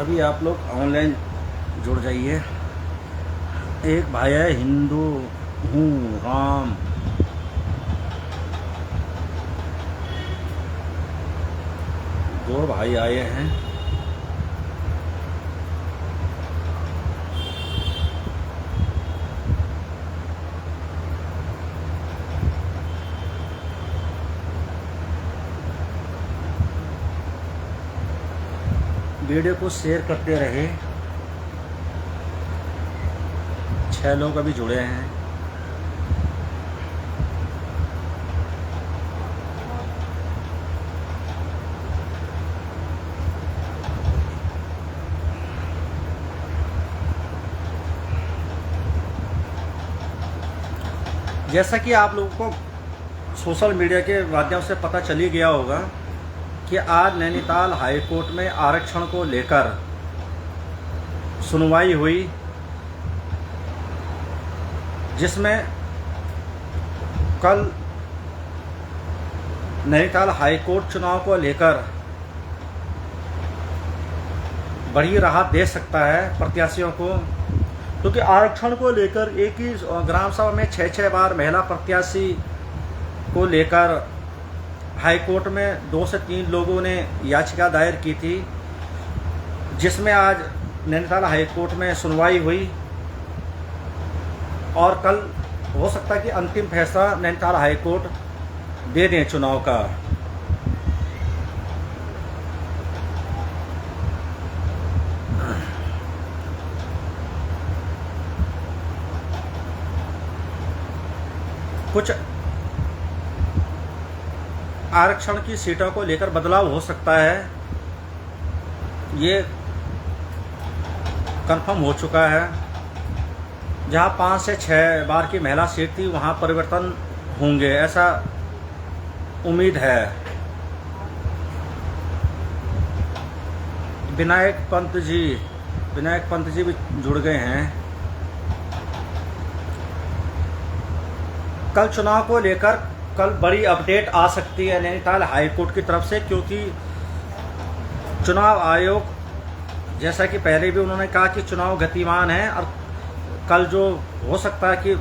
अभी आप लोग ऑनलाइन जुड़ जाइए। एक भाई है, हिंदू हूँ राम। दो भाई आए हैं। वीडियो को शेयर करते रहे। 6 लोग अभी जुड़े हैं। जैसा कि आप लोगों को सोशल मीडिया के माध्यम से पता चल ही गया होगा कि आज नैनीताल हाई कोर्ट में आरक्षण को लेकर सुनवाई हुई, जिसमें कल नैनीताल हाई कोर्ट चुनाव को लेकर बड़ी राहत दे सकता है प्रत्याशियों को, क्योंकि आरक्षण को लेकर एक ही ग्राम सभा में 6 बार महिला प्रत्याशी को लेकर हाई कोर्ट में 2 से 3 लोगों ने याचिका दायर की थी, जिसमें आज नैनीताल हाई कोर्ट में सुनवाई हुई और कल हो सकता है कि अंतिम फैसला नैनीताल हाई कोर्ट दे दें चुनाव का। कुछ आरक्षण की सीटों को लेकर बदलाव हो सकता है, ये कंफर्म हो चुका है। जहां 5 से 6 बार की महिला सीट थी, वहां परिवर्तन होंगे, ऐसा उम्मीद है। विनायक पंत जी भी जुड़ गए हैं। कल चुनाव को लेकर कल बड़ी अपडेट आ सकती है नैनीताल हाई कोर्ट की तरफ से, क्योंकि चुनाव आयोग जैसा कि पहले भी उन्होंने कहा कि चुनाव गतिमान है, और कल जो हो सकता है कि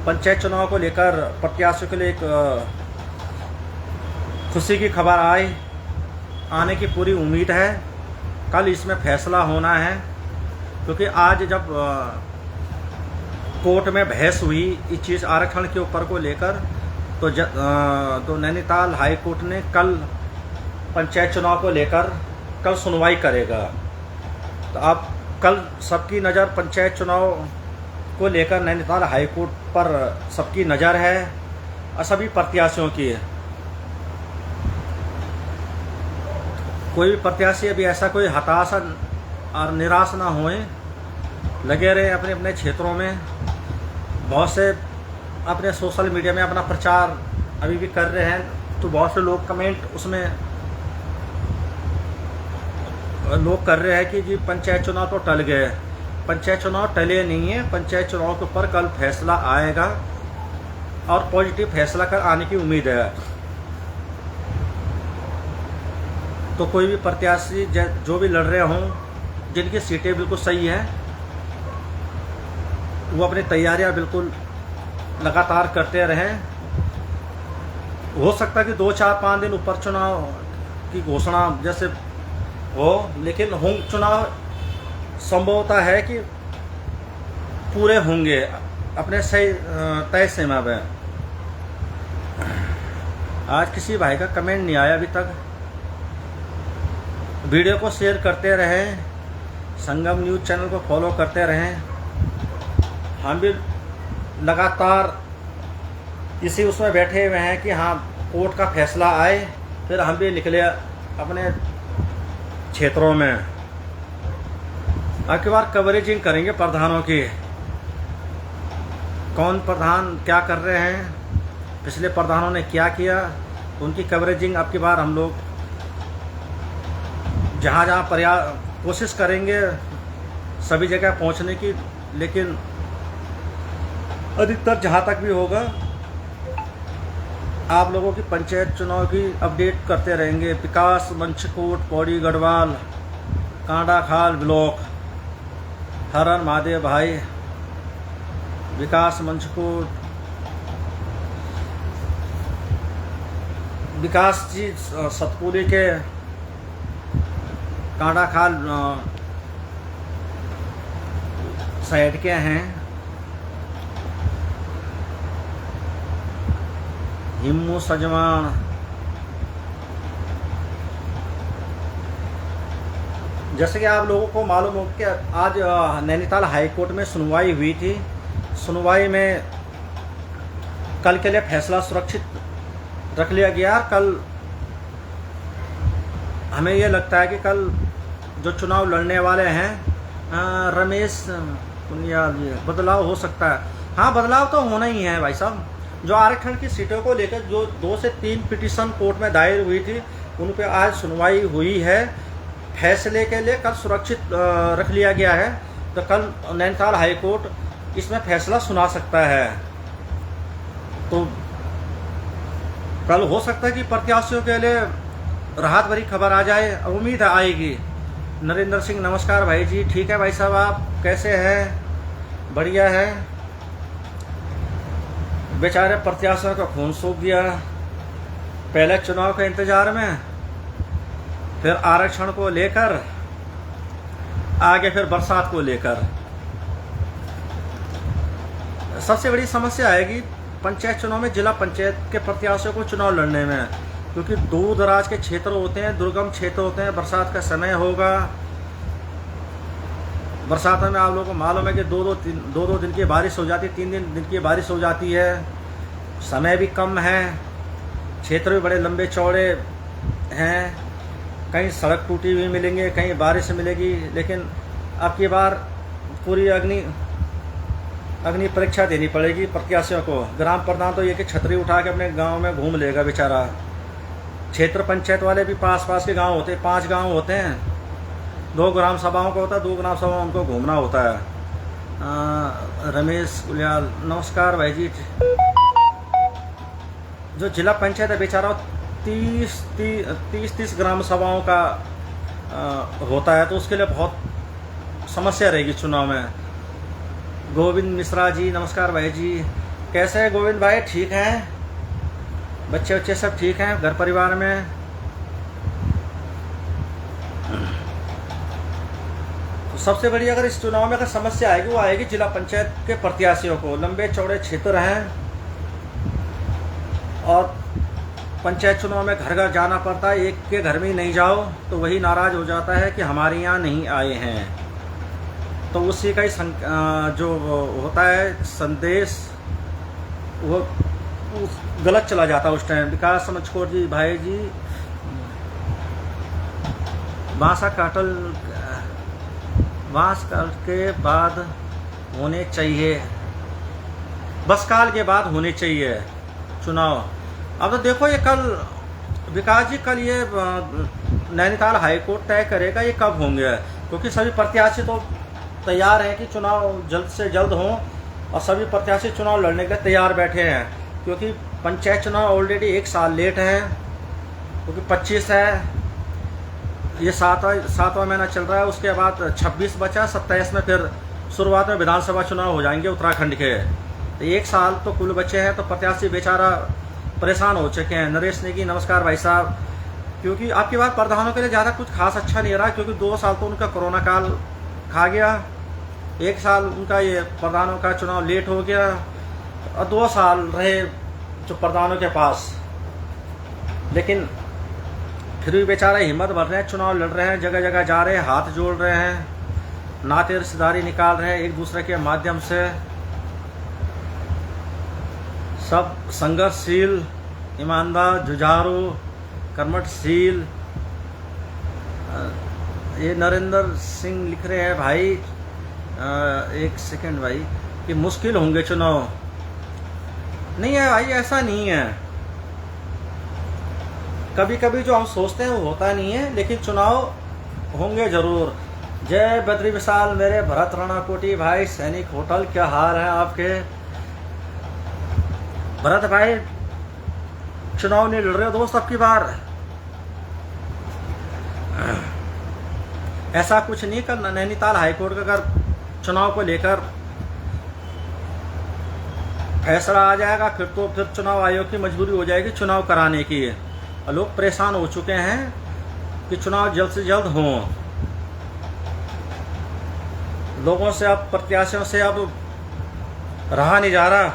पंचायत चुनाव को लेकर प्रत्याशियों के लिए एक खुशी की खबर आने की पूरी उम्मीद है। कल इसमें फैसला होना है, क्योंकि आज जब कोर्ट में बहस हुई इस चीज़ आरक्षण के ऊपर को लेकर, तो नैनीताल हाई कोर्ट ने कल पंचायत चुनाव को लेकर कल सुनवाई करेगा। तो अब कल सबकी नज़र पंचायत चुनाव को लेकर नैनीताल हाई कोर्ट पर सबकी नज़र है, और सभी प्रत्याशियों की है। कोई भी प्रत्याशी अभी ऐसा कोई हताश और निराश ना होए, लगे रहे अपने अपने क्षेत्रों में। बहुत से अपने सोशल मीडिया में अपना प्रचार अभी भी कर रहे हैं, तो बहुत से लोग कमेंट उसमें लोग कर रहे हैं कि जी पंचायत चुनाव तो टल गए। पंचायत चुनाव टले नहीं है, पंचायत चुनाव के ऊपर कल फैसला आएगा और पॉजिटिव फैसला कर आने की उम्मीद है। तो कोई भी प्रत्याशी जो भी लड़ रहे हों, जिनकी सीटें बिल्कुल सही हैं, वो अपनी तैयारियां बिल्कुल लगातार करते रहें। हो सकता है कि 2, 4, 5 दिन ऊपर चुनाव की घोषणा जैसे हो, लेकिन चुनाव संभवता है कि पूरे होंगे अपने सही तय सीमा में। आज किसी भाई का कमेंट नहीं आया अभी तक। वीडियो को शेयर करते रहें, संगम न्यूज़ चैनल को फॉलो करते रहें। हम भी लगातार इसी उसमें बैठे हुए हैं कि हाँ कोर्ट का फैसला आए, फिर हम भी निकले अपने क्षेत्रों में। अब की बार कवरेजिंग करेंगे प्रधानों की, कौन प्रधान क्या कर रहे हैं, पिछले प्रधानों ने क्या किया, उनकी कवरेजिंग अब की बार हम लोग जहाँ जहाँ कोशिश करेंगे सभी जगह पहुँचने की। लेकिन अधिकतर जहाँ तक भी होगा आप लोगों की पंचायत चुनाव की अपडेट करते रहेंगे। विकास मंच कोट पौड़ी गढ़वाल कांडाखाल ब्लॉक, हर हर महादेव भाई, विकास मंच को विकास जी सतपुरी के कांडाखाल साइड के हैं। हिम्मू सजवान, जैसे कि आप लोगों को मालूम हो कि आज नैनीताल हाई कोर्ट में सुनवाई हुई थी। सुनवाई में कल के लिए फैसला सुरक्षित रख लिया गया। कल हमें ये लगता है कि कल जो चुनाव लड़ने वाले हैं रमेश पुनियाल, बदलाव हो सकता है। हाँ, बदलाव तो होना ही है भाई साहब। जो आरक्षण की सीटों को लेकर जो 2 से 3 पिटीशन कोर्ट में दायर हुई थी, उन पर आज सुनवाई हुई है। फैसले के लिए कल सुरक्षित रख लिया गया है। तो कल नैनीताल हाई कोर्ट इसमें फैसला सुना सकता है। तो कल हो सकता है कि प्रत्याशियों के लिए राहत भरी खबर आ जाए, उम्मीद है आएगी। नरेंद्र सिंह नमस्कार भाई जी, ठीक है भाई साहब, आप कैसे हैं? बढ़िया है। बेचारे प्रत्याशियों का खून सूख गया, पहले चुनाव के इंतजार में, फिर आरक्षण को लेकर, आगे फिर बरसात को लेकर। सबसे बड़ी समस्या आएगी पंचायत चुनाव में, जिला पंचायत के प्रत्याशियों को चुनाव लड़ने में, क्योंकि दूर दराज के क्षेत्र होते हैं, दुर्गम क्षेत्र होते हैं। बरसात का समय होगा। बरसात में आप लोगों को मालूम है कि दो दिन की बारिश हो जाती है, 3 दिन की बारिश हो जाती है। समय भी कम है, क्षेत्र भी बड़े लंबे चौड़े हैं। कहीं सड़क टूटी हुई मिलेंगे, कहीं बारिश मिलेगी। लेकिन अब की बार पूरी अग्नि परीक्षा देनी पड़ेगी प्रत्याशियों को। ग्राम प्रधान तो ये कि छतरी उठा के अपने गांव में घूम लेगा बेचारा। क्षेत्र पंचायत वाले भी पास के गांव होते हैं, 5 गांव होते हैं, 2 ग्राम सभाओं को होता है, 2 ग्राम सभा उनको घूमना होता है। रमेश गुलियाल नमस्कार भाई जी। जो जिला पंचायत है बेचारा 30 ग्राम सभाओं का होता है, तो उसके लिए बहुत समस्या रहेगी चुनाव में। गोविंद मिश्रा जी नमस्कार भाई जी, कैसे हैं गोविंद भाई? ठीक हैं, बच्चे सब ठीक हैं घर परिवार में? तो सबसे बड़ी अगर इस चुनाव में अगर समस्या आएगी, वो आएगी जिला पंचायत के प्रत्याशियों को। लंबे चौड़े क्षेत्र हैं और पंचायत चुनाव में घर घर जाना पड़ता है। एक के घर में ही नहीं जाओ तो वही नाराज हो जाता है कि हमारे यहाँ नहीं आए हैं। तो उसी का ही जो होता है संदेश, वो गलत चला जाता है उस टाइम। विकास समझकोर जी भाई जी, बांस काल के बाद होने चाहिए, बस काल के बाद होने चाहिए चुनाव। अब तो देखो ये कल विकास जी, कल ये नैनीताल हाई कोर्ट तय करेगा ये कब होंगे, क्योंकि सभी प्रत्याशी तो तैयार हैं कि चुनाव जल्द से जल्द हों, और सभी प्रत्याशी चुनाव लड़ने के तैयार बैठे हैं। क्योंकि पंचायत चुनाव ऑलरेडी 1 साल लेट है, क्योंकि 25 है, ये 7वां महीना चल रहा है। उसके बाद 26 बचा, 27 में फिर शुरुआत में विधानसभा चुनाव हो जाएंगे उत्तराखंड के। तो 1 साल तो कुल बचे हैं, तो प्रत्याशी बेचारा परेशान हो चुके हैं। नरेश नेगी नमस्कार भाई साहब, क्योंकि आपकी बात प्रधानों के लिए ज़्यादा कुछ खास अच्छा नहीं रहा, क्योंकि 2 साल तो उनका कोरोना काल खा गया, 1 साल उनका ये प्रधानों का चुनाव लेट हो गया, और 2 साल रहे जो प्रधानों के पास। लेकिन फिर भी बेचारा हिम्मत भर रहे हैं, चुनाव लड़ रहे हैं, जगह जगह जा रहे हैं, हाथ जोड़ रहे हैं, नाते रिश्तेदारी निकाल रहे हैं एक दूसरे के माध्यम से। सब संघर्षशील, ईमानदार, जुझारू, कर्मठशील। ये नरेंद्र सिंह लिख रहे हैं भाई, 1 सेकंड भाई, कि मुश्किल होंगे चुनाव। नहीं है भाई, ऐसा नहीं है। कभी कभी जो हम सोचते हैं वो होता नहीं है, लेकिन चुनाव होंगे जरूर। जय बद्री विशाल मेरे भरत राणाकोटी भाई, सैनिक होटल, क्या हाल है आपके? भरत भाई चुनाव नहीं लड़ रहे हो दोस्त अब की बार? ऐसा कुछ नहीं, कल नैनीताल हाईकोर्ट का अगर चुनाव को लेकर फैसला आ जाएगा फिर चुनाव आयोग की मजबूरी हो जाएगी चुनाव कराने की। और लोग परेशान हो चुके हैं कि चुनाव जल्द से जल्द हों। लोगों से अब, प्रत्याशियों से अब रहा नहीं जा रहा,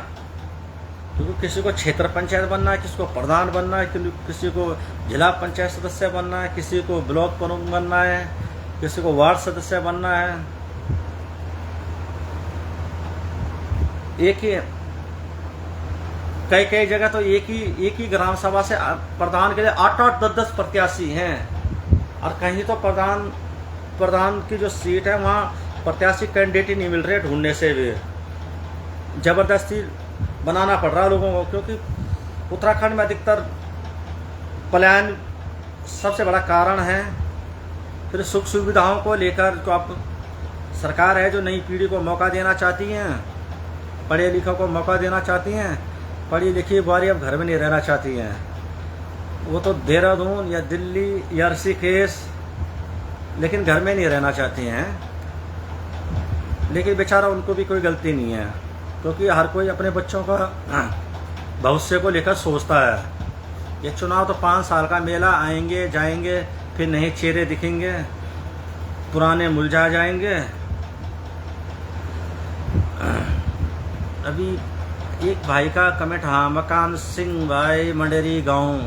क्योंकि किसी को क्षेत्र पंचायत बनना है, किसी को प्रधान बनना है, किसी को जिला पंचायत सदस्य बनना है, किसी को ब्लॉक प्रमुख बनना है, किसी को वार्ड सदस्य बनना है। एक ही कई जगह तो एक ही ग्राम सभा से प्रधान के लिए 8-8, 10-10 प्रत्याशी हैं। और कहीं तो प्रधान की जो सीट है वहाँ प्रत्याशी कैंडिडेट ही नहीं मिल रहे, ढूंढने से भी जबरदस्ती बनाना पड़ रहा है लोगों को। क्योंकि उत्तराखंड में अधिकतर पलायन सबसे बड़ा कारण है। फिर सुख सुविधाओं को लेकर जो आप सरकार है जो नई पीढ़ी को मौका देना चाहती हैं, पढ़े लिखों को मौका देना चाहती हैं, पढ़ी लिखी बारी अब घर में नहीं रहना चाहती हैं। वो तो देहरादून या दिल्ली या ऋषिकेश, लेकिन घर में नहीं रहना चाहती हैं। लेकिन बेचारा उनको भी कोई गलती नहीं है, क्योंकि हर कोई अपने बच्चों का भविष्य को लेकर सोचता है। ये चुनाव तो 5 साल का मेला, आएंगे जाएंगे, फिर नए चेहरे दिखेंगे, पुराने मुरझा जाएंगे। अभी एक भाई का कमेंट, हाँ, मकान सिंह भाई, मंडेरी गांव,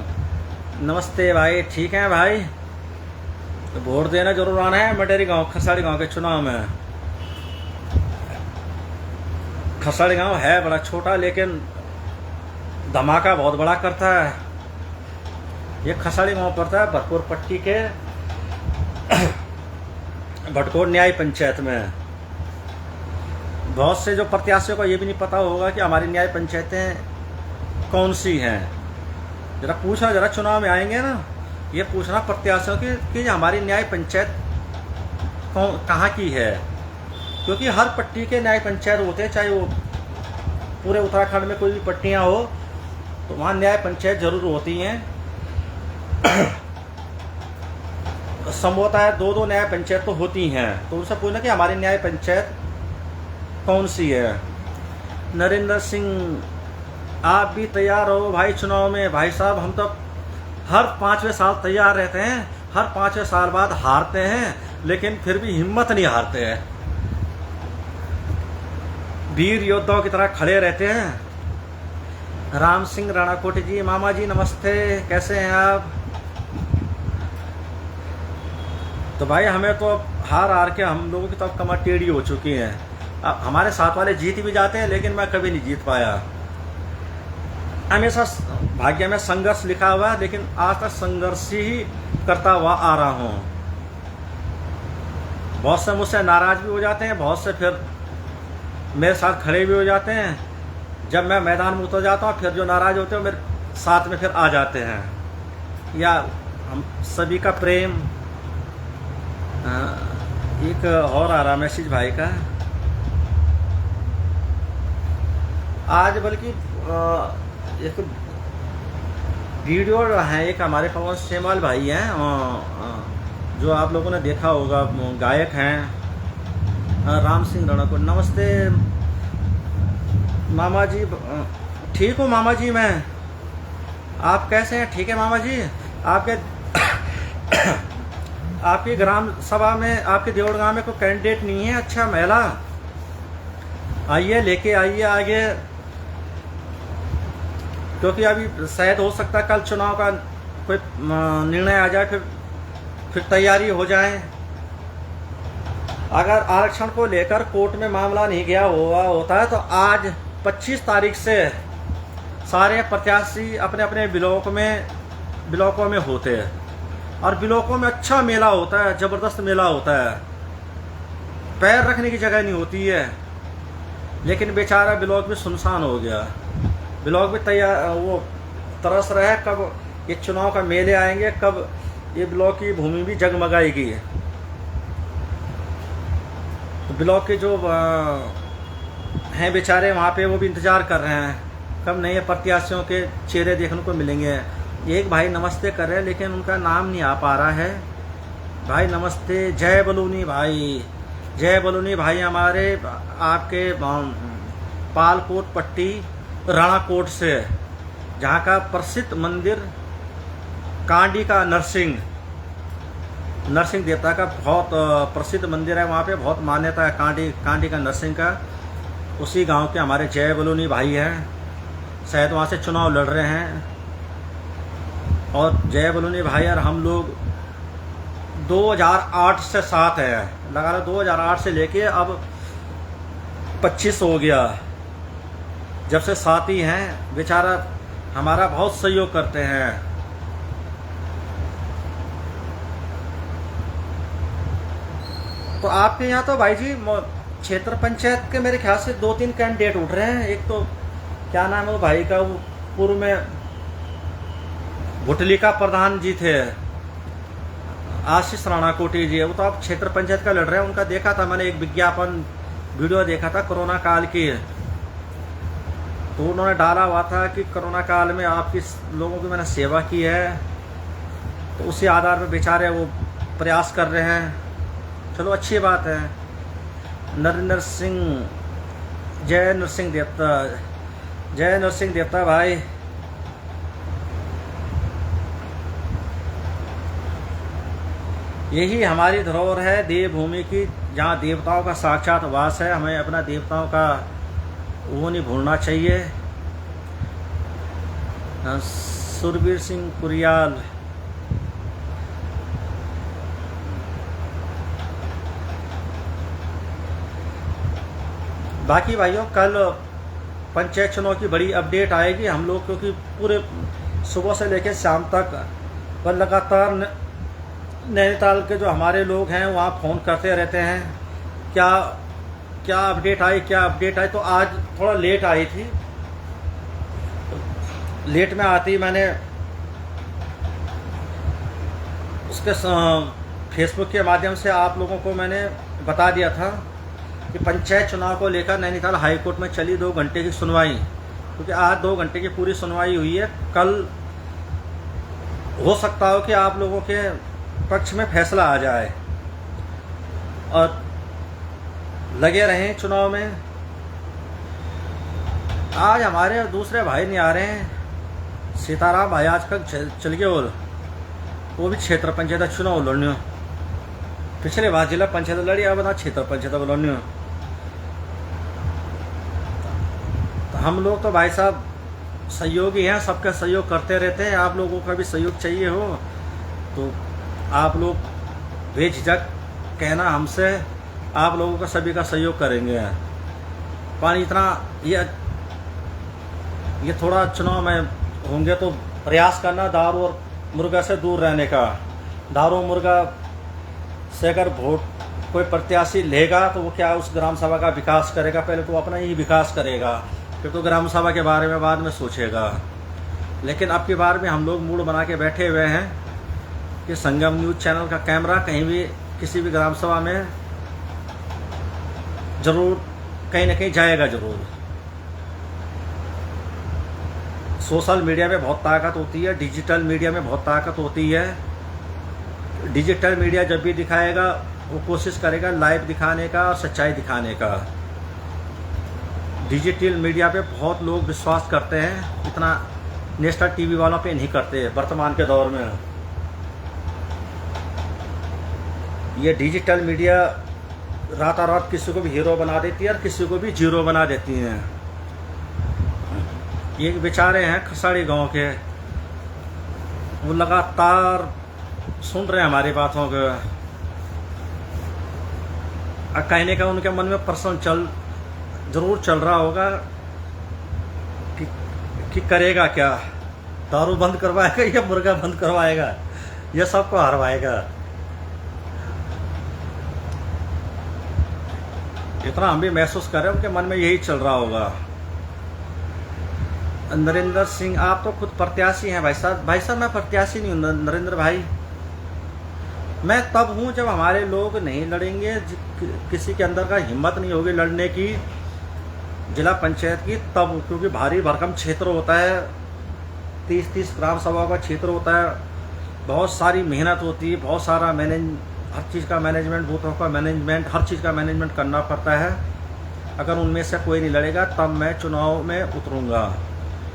नमस्ते भाई, ठीक है भाई, तो वोट देना जरूर आना है मंडेरी गांव, खसाड़ी गांव के चुनाव में। खसाड़ी गांव है बड़ा छोटा, लेकिन धमाका बहुत बड़ा करता है। ये खसाड़ी गांव पड़ता है भटकोर पट्टी के भटकोर न्याय पंचायत में। बहुत से जो प्रत्याशियों को ये भी नहीं पता होगा कि हमारी न्याय पंचायतें कौन सी हैं। जरा पूछना, जरा चुनाव में आएंगे ना, ये पूछना प्रत्याशियों कि हमारी न्याय पंचायत कहाँ की है। क्योंकि हर पट्टी के न्याय पंचायत होते हैं, चाहे वो पूरे उत्तराखंड में कोई भी पट्टियाँ हो तो वहाँ न्याय पंचायत जरूर होती हैं। संभवतः 2-2 न्याय पंचायत तो होती हैं। तो उनसे पूछना कि हमारी न्याय पंचायत कौन सी है। नरेंद्र सिंह, आप भी तैयार हो भाई चुनाव में। भाई साहब, हम तो हर 5वें साल तैयार रहते हैं, हर 5वें साल बाद हारते हैं, लेकिन फिर भी हिम्मत नहीं हारते हैं, वीर योद्धाओं की तरह खड़े रहते हैं। राम सिंह राणाकोटी जी, मामा जी नमस्ते, कैसे हैं आप। तो भाई हमें तो हार के हम लोगों की तो अब कमर टेढ़ी हो चुकी है। अब हमारे साथ वाले जीत भी जाते हैं, लेकिन मैं कभी नहीं जीत पाया। हमेशा भाग्य में संघर्ष लिखा हुआ है, लेकिन आज तक संघर्ष ही करता हुआ आ रहा हूँ। बहुत से मुझसे नाराज भी हो जाते हैं, बहुत से फिर मेरे साथ खड़े भी हो जाते हैं। जब मैं मैदान में उतर जाता हूँ, फिर जो नाराज होते हैं मेरे साथ में फिर आ जाते हैं। या हम सभी का प्रेम। एक और आ रहा मैसेज भाई का आज, बल्कि एक वीडियो है, एक हमारे पवन सेमाल भाई हैं, जो आप लोगों ने देखा होगा, गायक हैं, राम सिंह राणाकोट। नमस्ते मामा जी, ठीक हूँ मामा जी मैं, आप कैसे हैं। ठीक है मामा जी, आपकी ग्राम सभा में, आपके देवड़ गांव में कोई कैंडिडेट नहीं है अच्छा महिला, आइए लेके आइए आगे, क्योंकि अभी शायद हो सकता है कल चुनाव का कोई निर्णय आ जाए, फिर तैयारी हो जाए। अगर आरक्षण को लेकर कोर्ट में मामला नहीं गया हुआ होता है तो आज 25 तारीख से सारे प्रत्याशी अपने अपने ब्लॉकों में होते हैं, और ब्लॉकों में अच्छा मेला होता है, जबरदस्त मेला होता है, पैर रखने की जगह नहीं होती है। लेकिन बेचारा ब्लॉक भी सुनसान हो गया, ब्लॉक भी तैयार, वो तरस रहा है कब ये चुनाव का मेले आएंगे, कब ये ब्लॉक की भूमि भी जगमगाएगी। तो ब्लॉक के जो हैं बेचारे वहाँ पे, वो भी इंतज़ार कर रहे हैं कब नए प्रत्याशियों के चेहरे देखने को मिलेंगे। एक भाई नमस्ते कर रहे हैं, लेकिन उनका नाम नहीं आ पा रहा है। भाई नमस्ते। जय बलूनी भाई, जय बलूनी भाई हमारे आपके पालकोट पट्टी राणाकोट से, जहाँ का प्रसिद्ध मंदिर कांडी का नरसिंह देवता का बहुत प्रसिद्ध मंदिर है। वहाँ पे बहुत मान्यता है कांडी का नरसिंह का। उसी गांव के हमारे जय बलूनी भाई हैं, शायद वहाँ से चुनाव लड़ रहे हैं। और जय बलूनी भाई और हम लोग 2008 से साथ है, लगातार 2008 से लेके अब 25 हो गया जब से साथी हैं। बेचारा हमारा बहुत सहयोग करते हैं। तो आपके यहाँ तो भाई जी क्षेत्र पंचायत के मेरे ख्याल से 2-3 कैंडिडेट उठ रहे हैं। एक तो क्या नाम है वो भाई का, वो पूर्व में भुटली का प्रधान जी थे, आशीष राणा कोटी जी, वो तो आप क्षेत्र पंचायत का लड़ रहे हैं। उनका देखा था मैंने, एक विज्ञापन वीडियो देखा था कोरोना काल की, तो उन्होंने डाला हुआ था कि कोरोना काल में आपकी लोगों की मैंने सेवा की है। तो उसी आधार पर बेचारे वो प्रयास कर रहे हैं। चलो अच्छी बात है। नरेंद्र सिंह, जय नरसिंह देवता, जय नरसिंह देवता भाई। यही हमारी धरोहर है देवभूमि की, जहाँ देवताओं का साक्षात वास है। हमें अपना देवताओं का वो नहीं भूलना चाहिए। सुरवीर सिंह कुरियाल, बाकी भाइयों कल पंचायत चुनाव की बड़ी अपडेट आएगी। हम लोग क्योंकि पूरे सुबह से लेकर शाम तक पर लगातार नैनीताल के जो हमारे लोग हैं वहाँ फ़ोन करते रहते हैं, क्या क्या अपडेट आई, क्या अपडेट आई। तो आज थोड़ा लेट आई थी, लेट में आती मैंने उसके फेसबुक के माध्यम से आप लोगों को मैंने बता दिया था कि पंचायत चुनाव को लेकर नैनीताल हाई कोर्ट में चली 2 घंटे की सुनवाई, क्योंकि आज 2 घंटे की पूरी सुनवाई हुई है। कल हो सकता हो कि आप लोगों के पक्ष में फैसला आ जाए, और लगे रहें चुनाव में। आज हमारे दूसरे भाई नहीं आ रहे हैं, सीताराम भाई आज कल चल गए, और वो भी क्षेत्र पंचायत चुनाव लड़ने। पिछले बार जिला पंचायत लड़ी, अब ना क्षेत्र पंचायत लड़ने। तो हम लोग तो भाई साहब सहयोगी हैं, सबका सहयोग करते रहते हैं। आप लोगों का भी सहयोग चाहिए हो तो आप लोग बेझिझक कहना हमसे, आप लोगों का सभी का सहयोग करेंगे। पानी इतना ये थोड़ा चुनाव में होंगे तो प्रयास करना दारू और मुर्गा से दूर रहने का। दारू मुर्गा से अगर वोट कोई प्रत्याशी लेगा तो वो क्या उस ग्राम सभा का विकास करेगा, पहले तो अपना ही विकास करेगा, फिर तो ग्राम सभा के बारे में बाद में सोचेगा। लेकिन अब की बार में हम लोग मूड बना के बैठे हुए हैं कि संगम न्यूज़ चैनल का कैमरा कहीं भी किसी भी ग्राम सभा में जरूर कहीं ना कहीं जाएगा जरूर। सोशल मीडिया में बहुत ताकत होती है, डिजिटल मीडिया में बहुत ताकत होती है। डिजिटल मीडिया जब भी दिखाएगा वो कोशिश करेगा लाइव दिखाने का और सच्चाई दिखाने का। डिजिटल मीडिया पे बहुत लोग विश्वास करते हैं, इतना नेशनल टीवी वालों पे नहीं करते वर्तमान के दौर में। ये डिजिटल मीडिया रात किसी को भी हीरो बना देती है और किसी को भी जीरो बना देती है। ये बेचारे हैं खसाड़ी गांव के, वो लगातार सुन रहे हैं हमारी बातों को। कहने का उनके मन में प्रश्न जरूर चल रहा होगा कि करेगा क्या, दारू बंद करवाएगा या मुर्गा बंद करवाएगा, ये सबको हरवाएगा। इतना हम भी महसूस कर रहे हैं, उनके मन में यही चल रहा होगा। नरेंद्र सिंह, आप तो खुद प्रत्याशी हैं भाई साहब। भाई साहब मैं प्रत्याशी नहीं हूँ नरेंद्र भाई, मैं तब हूँ जब हमारे लोग नहीं लड़ेंगे, किसी के अंदर का हिम्मत नहीं होगी लड़ने की जिला पंचायत की, तब। क्योंकि भारी भरकम क्षेत्र होता है, 30-30 ग्राम सभा का क्षेत्र होता है, बहुत सारी मेहनत होती है, बहुत सारा हर चीज़ का मैनेजमेंट, बूथों का मैनेजमेंट, हर चीज़ का मैनेजमेंट करना पड़ता है। अगर उनमें से कोई नहीं लड़ेगा तब मैं चुनाव में उतरूँगा।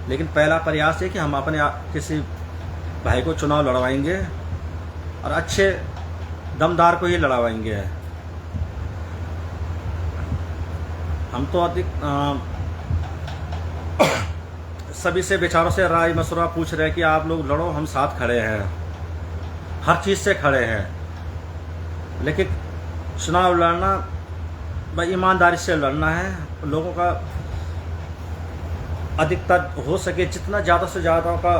लेकिन पहला प्रयास है कि हम अपने किसी भाई को चुनाव लड़वाएंगे और अच्छे दमदार को ही लड़वाएंगे। हम तो अधिक सभी से विचारों से राय मशवरा पूछ रहे हैं कि आप लोग लड़ो, हम साथ खड़े हैं, हर चीज़ से खड़े हैं। लेकिन चुनाव लड़ना भाई ईमानदारी से लड़ना है। लोगों का अधिकतर हो सके जितना ज़्यादा से ज़्यादा का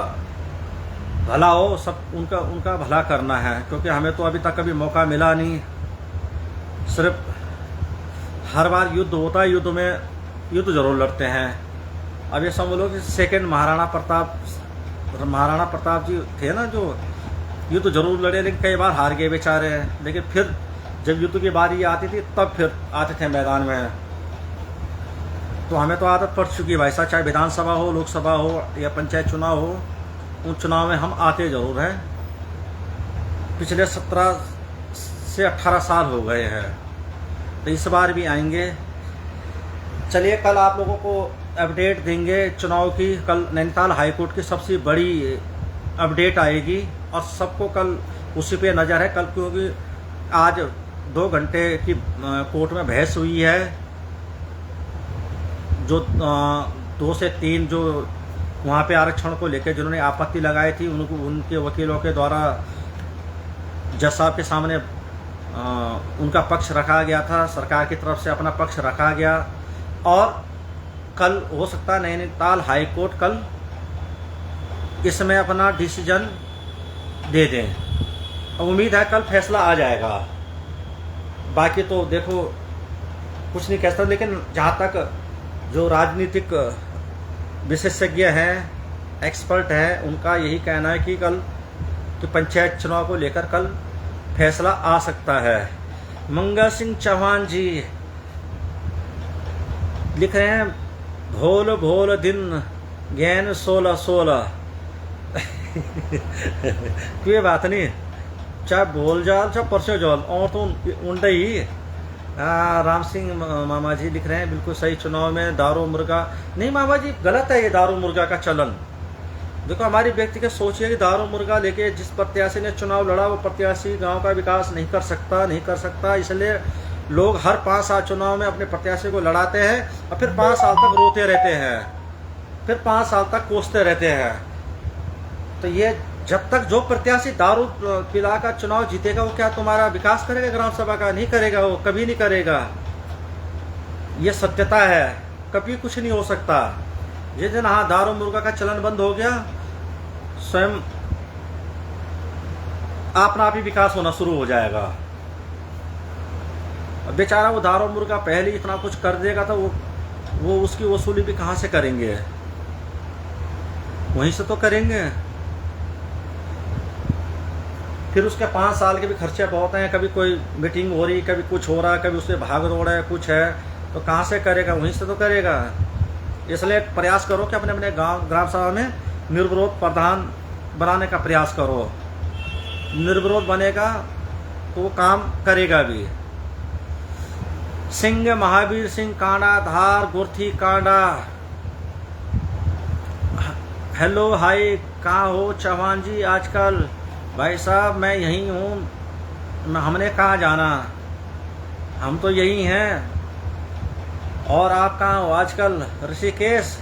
भला हो, सब उनका भला करना है। क्योंकि हमें तो अभी तक कभी मौका मिला नहीं। सिर्फ हर बार युद्ध होता है, युद्ध में युद्ध जरूर लड़ते हैं। अब ये समझ लो कि सेकेंड महाराणा प्रताप जी थे ना, जो युद्ध जरूर लड़े लेकिन कई बार हार गए बेचारे। लेकिन फिर जब युद्ध की बारी आती थी तब फिर आते थे मैदान में। तो हमें तो आदत पड़ चुकी है भाई साहब, चाहे विधानसभा हो, लोकसभा हो या पंचायत चुनाव हो, उन चुनाव में हम आते जरूर हैं। पिछले 17 से 18 साल हो गए हैं, तो इस बार भी आएंगे। चलिए कल आप लोगों को अपडेट देंगे चुनाव की। कल नैनीताल हाईकोर्ट की सबसे बड़ी अपडेट आएगी और सबको कल उसी पे नज़र है। कल क्योंकि आज 2 घंटे की कोर्ट में बहस हुई है। जो 2 से 3 जो वहाँ पे आरक्षण को लेकर जिन्होंने आपत्ति लगाई थी, उनके वकीलों के द्वारा जज साहब के सामने उनका पक्ष रखा गया था। सरकार की तरफ से अपना पक्ष रखा गया और कल हो सकता है नैनीताल हाईकोर्ट कल इसमें अपना डिसीजन दे दें। उम्मीद है कल फैसला आ जाएगा। बाकी तो देखो कुछ नहीं कह सकता, लेकिन जहाँ तक जो राजनीतिक विशेषज्ञ हैं, एक्सपर्ट हैं, उनका यही कहना है कि कल तो पंचायत चुनाव को लेकर कल फैसला आ सकता है। मंगल सिंह चौहान जी लिख रहे हैं, भोल भोल दिन ज्ञान 16-16 कोई बात नहीं, चाहे भोल जाल चाहे परसों जाल और तो उल्टा ही। राम सिंह मामा जी लिख रहे हैं, बिल्कुल सही, चुनाव में दारू मुर्गा नहीं मामा जी, गलत है ये दारू मुर्गा का चलन। देखो हमारी व्यक्तिगत सोच है कि दारू मुर्गा लेके जिस प्रत्याशी ने चुनाव लड़ा वो प्रत्याशी गांव का विकास नहीं कर सकता। इसलिए लोग हर 5 साल चुनाव में अपने प्रत्याशी को लड़ाते हैं और फिर 5 साल तक रोते रहते हैं, फिर 5 साल तक कोसते रहते हैं। तो ये जब तक जो प्रत्याशी दारू पिला का चुनाव जीतेगा वो क्या तुम्हारा विकास करेगा? ग्राम सभा का नहीं करेगा, वो कभी नहीं करेगा। ये सत्यता है, कभी कुछ नहीं हो सकता। जिस दिन हाँ दारू मुर्गा का चलन बंद हो गया, स्वयं अपना आप ही विकास होना शुरू हो जाएगा। बेचारा वो दारू मुर्गा पहले इतना कुछ कर देगा तो वो उसकी वसूली भी कहाँ से करेंगे? वहीं से तो करेंगे। फिर उसके 5 साल के भी खर्चे बहुत हैं, कभी कोई मीटिंग हो रही, कभी कुछ हो रहा है, कभी उससे भाग दौड़ है, कुछ है, तो कहाँ से करेगा? वहीं से तो करेगा। इसलिए प्रयास करो कि अपने अपने ग्राम सभा में निर्विरोध प्रधान बनाने का प्रयास करो। निर्विरोध बनेगा तो वो काम करेगा भी। सिंह महावीर सिंह कांडा धार गुरथी कांडा, हेलो हाय, कहाँ हो चौहान जी आजकल? भाई साहब मैं यहीं हूँ, हमने कहाँ जाना, हम तो यहीं हैं। और आप कहाँ हो आजकल? ऋषिकेश।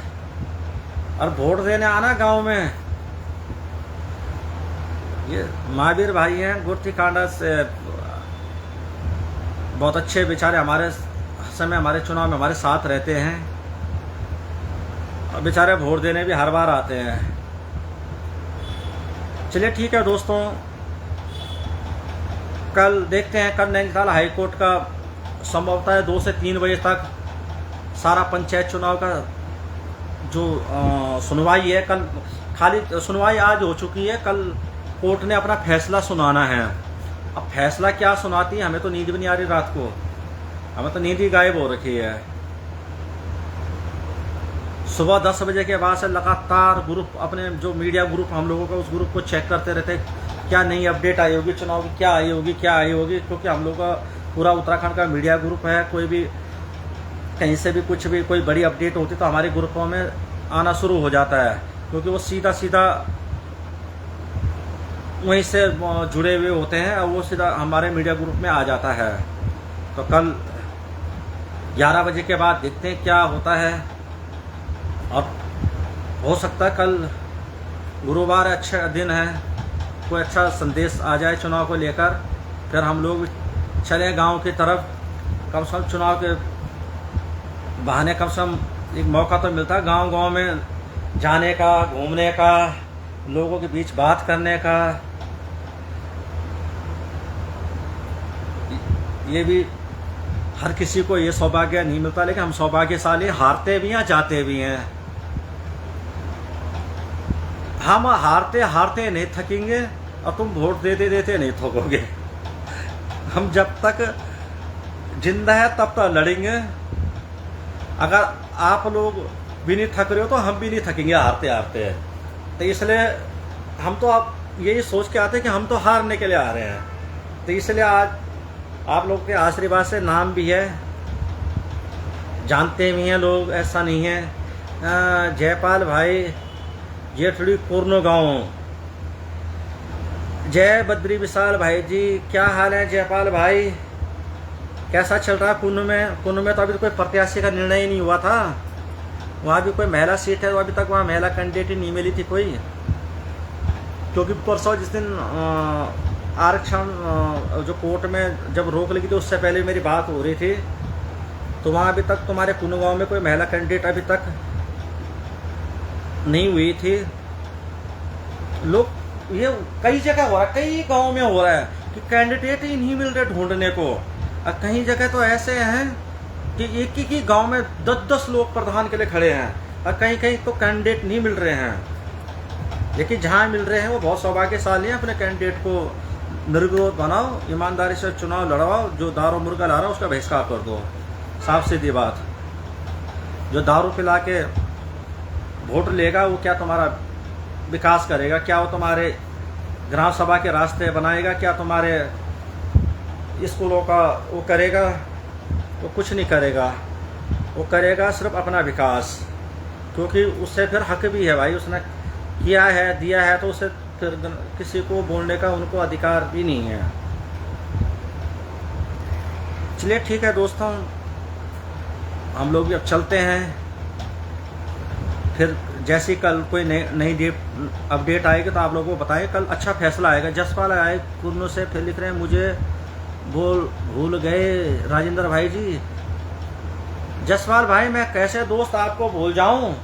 और वोट देने आना गांव में। ये महावीर भाई हैं गुरथी कांडा से, बहुत अच्छे बेचारे, हमारे समय हमारे चुनाव में हमारे साथ रहते हैं और बेचारे वोट देने भी हर बार आते हैं। चलिए ठीक है दोस्तों, कल देखते हैं। कल नैनीताल हाईकोर्ट का संभवतः है 2 से 3 बजे तक सारा पंचायत चुनाव का जो सुनवाई है, कल खाली सुनवाई आज हो चुकी है, कल कोर्ट ने अपना फैसला सुनाना है। अब फैसला क्या सुनाती है, हमें तो नींद भी नहीं आ रही रात को, हमें तो नींद ही गायब हो रखी है। सुबह 10 बजे के बाद से लगातार ग्रुप, अपने जो मीडिया ग्रुप हम लोगों का, उस ग्रुप को चेक करते रहते क्या नई अपडेट आई होगी चुनाव की, क्या आई होगी क्या आई होगी, क्योंकि हम लोग का पूरा उत्तराखंड का मीडिया ग्रुप है। कोई भी कहीं से भी कुछ भी कोई बड़ी अपडेट होती तो हमारे ग्रुपों में आना शुरू हो जाता है, क्योंकि वो सीधा सीधा वहीं से जुड़े हुए होते हैं और वो सीधा हमारे मीडिया ग्रुप में आ जाता है। तो कल 11 बजे के बाद देखते हैं क्या होता है, और हो सकता है कल गुरुवार अच्छा दिन है, कोई अच्छा संदेश आ जाए चुनाव को लेकर, फिर हम लोग चले गांव की तरफ। कम से कम चुनाव के बहाने कम से कम एक मौका तो मिलता है गांव गांव में जाने का, घूमने का, लोगों के बीच बात करने का। ये भी हर किसी को ये सौभाग्य नहीं मिलता, लेकिन हम सौभाग्यशाली हारते भी हैं जाते भी हैं। हम हारते हारते नहीं थकेंगे और तुम वोट देते देते नहीं थकोगे। हम जब तक जिंदा है तब तक लड़ेंगे। अगर आप लोग भी नहीं थक रहे हो तो हम भी नहीं थकेंगे हारते हारते। तो इसलिए हम तो आप यही सोच के आते हैं कि हम तो हारने के लिए आ रहे हैं। तो इसलिए आज आप लोग के आशीर्वाद से नाम भी है, जानते भी हैं लोग, ऐसा नहीं है। जयपाल भाई जेठड़ी पूर्ण गाँव, जय बद्री विशाल भाई जी, क्या हाल है जयपाल भाई, कैसा चल रहा है कुन्न में? कुन्न में तो अभी कोई प्रत्याशी का निर्णय ही नहीं हुआ था, वहाँ भी कोई महिला सीट है तो अभी तक वहाँ महिला कैंडिडेट ही नहीं मिली थी कोई, क्योंकि परसों जिस दिन आरक्षण जो कोर्ट में जब रोक लगी थी उससे पहले मेरी बात हो रही थी, तो वहाँ अभी तक तुम्हारे कुन्न गाँव में कोई महिला कैंडिडेट अभी तक नहीं हुई थी। लोग ये कई जगह हो रहा है, कई गाँव में हो रहा है कि कैंडिडेट ही नहीं मिल रहे ढूंढने को। और कहीं जगह तो ऐसे हैं कि एक ही गांव में 10-10 लोग प्रधान के लिए खड़े हैं, और कहीं कहीं तो कैंडिडेट नहीं मिल रहे हैं। लेकिन जहां मिल रहे हैं वो बहुत सौभाग्यशाली हैं। अपने कैंडिडेट को निर्विरोध बनाओ, ईमानदारी से चुनाव लड़वाओ। जो दारू मुर्गा ला रहा है उसका बहिष्कार कर दो, साफ सीधी बात। जो दारू पिला के वोट लेगा वो क्या तुम्हारा विकास करेगा? क्या वो तुम्हारे ग्राम सभा के रास्ते बनाएगा? क्या तुम्हारे स्कूलों का वो करेगा? वो कुछ नहीं करेगा। वो करेगा सिर्फ अपना विकास, क्योंकि उससे फिर हक भी है भाई, उसने किया है दिया है तो उसे फिर किसी को बोलने का उनको अधिकार भी नहीं है। चलिए ठीक है दोस्तों, हम लोग भी अब चलते हैं। फिर जैसी कल कोई नई अपडेट आएगी तो आप लोगों को बताएं। कल अच्छा फैसला आएगा। जसपाल आए कुर्नू से फिर लिख रहे हैं, मुझे भूल गए राजेंद्र भाई जी। जसपाल भाई मैं कैसे दोस्त आपको भूल जाऊं?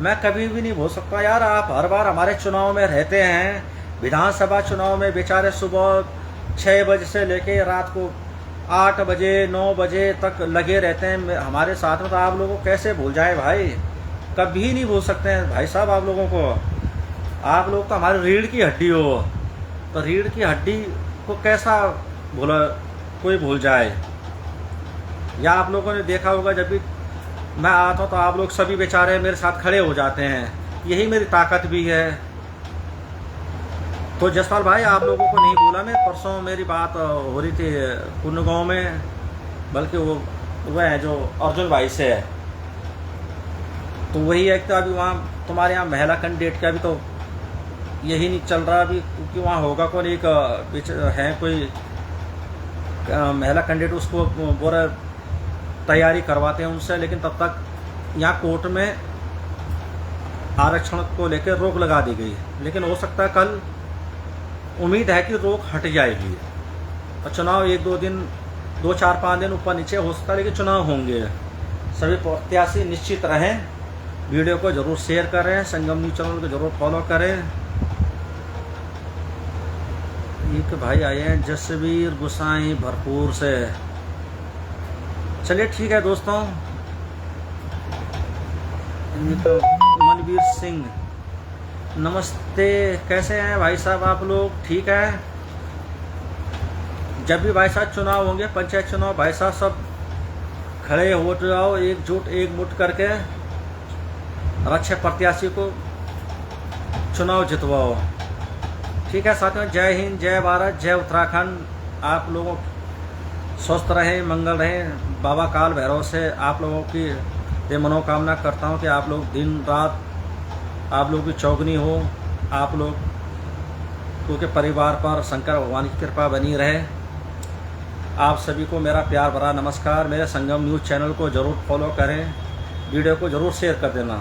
मैं कभी भी नहीं भूल सकता यार। आप हर बार हमारे चुनाव में रहते हैं, विधानसभा चुनाव में बेचारे सुबह 6 बजे से लेके रात को 8 बजे 9 बजे तक लगे रहते हैं हमारे साथ में। तो आप लोगों को कैसे भूल जाए भाई? कभी नहीं भूल सकते हैं भाई साहब आप लोगों को। आप लोग तो हमारे रीढ़ की हड्डी हो, तो रीढ़ की हड्डी को कैसा कोई भूल जाए? या आप लोगों ने देखा होगा जब भी मैं आता हूँ तो आप लोग सभी बेचारे मेरे साथ खड़े हो जाते हैं, यही मेरी ताकत भी है। तो जसपाल भाई आप लोगों को नहीं भूला मैं। परसों मेरी बात हो रही थी कुन्न गाँव में, बल्कि वो है जो अर्जुन भाई से है, तो वही एक तो अभी वहाँ तुम्हारे यहाँ महिला कैंडिडेट का भी तो यही नहीं चल रहा अभी, क्योंकि वहाँ होगा कौन? एक है कोई महिला कैंडिडेट, उसको पूरा तैयारी करवाते हैं उनसे, लेकिन तब तक यहाँ कोर्ट में आरक्षण को लेकर रोक लगा दी गई। लेकिन हो सकता है कल, उम्मीद है कि रोक हट जाएगी और चुनाव 1-2 दिन 2-4-5 दिन ऊपर नीचे हो सकता है, लेकिन चुनाव होंगे। सभी प्रत्याशी निश्चित रहें। वीडियो को जरूर शेयर करें, संगम न्यूज चैनल को जरूर फॉलो करें। एक भाई आए हैं जसवीर गुसाई भरपूर से। चलिए ठीक है दोस्तों। मनवीर सिंह नमस्ते, कैसे हैं भाई साहब आप लोग? ठीक है। जब भी भाई साहब चुनाव होंगे, पंचायत चुनाव, भाई साहब सब खड़े हो जाओ एकजुट एकमुट करके और अच्छे प्रत्याशी को चुनाव जितवाओ। ठीक है साथियों, जय हिंद, जय भारत, जय उत्तराखंड। आप लोगों स्वस्थ रहें, मंगल रहें। बाबा काल भैरव से आप लोगों की ये मनोकामना करता हूँ कि आप लोग दिन रात आप लोगों की चौगनी हो, आप लोग क्योंकि परिवार पर शंकर भगवान की कृपा बनी रहे। आप सभी को मेरा प्यार भरा नमस्कार। मेरे संगम न्यूज़ चैनल को ज़रूर फॉलो करें, वीडियो को ज़रूर शेयर कर देना।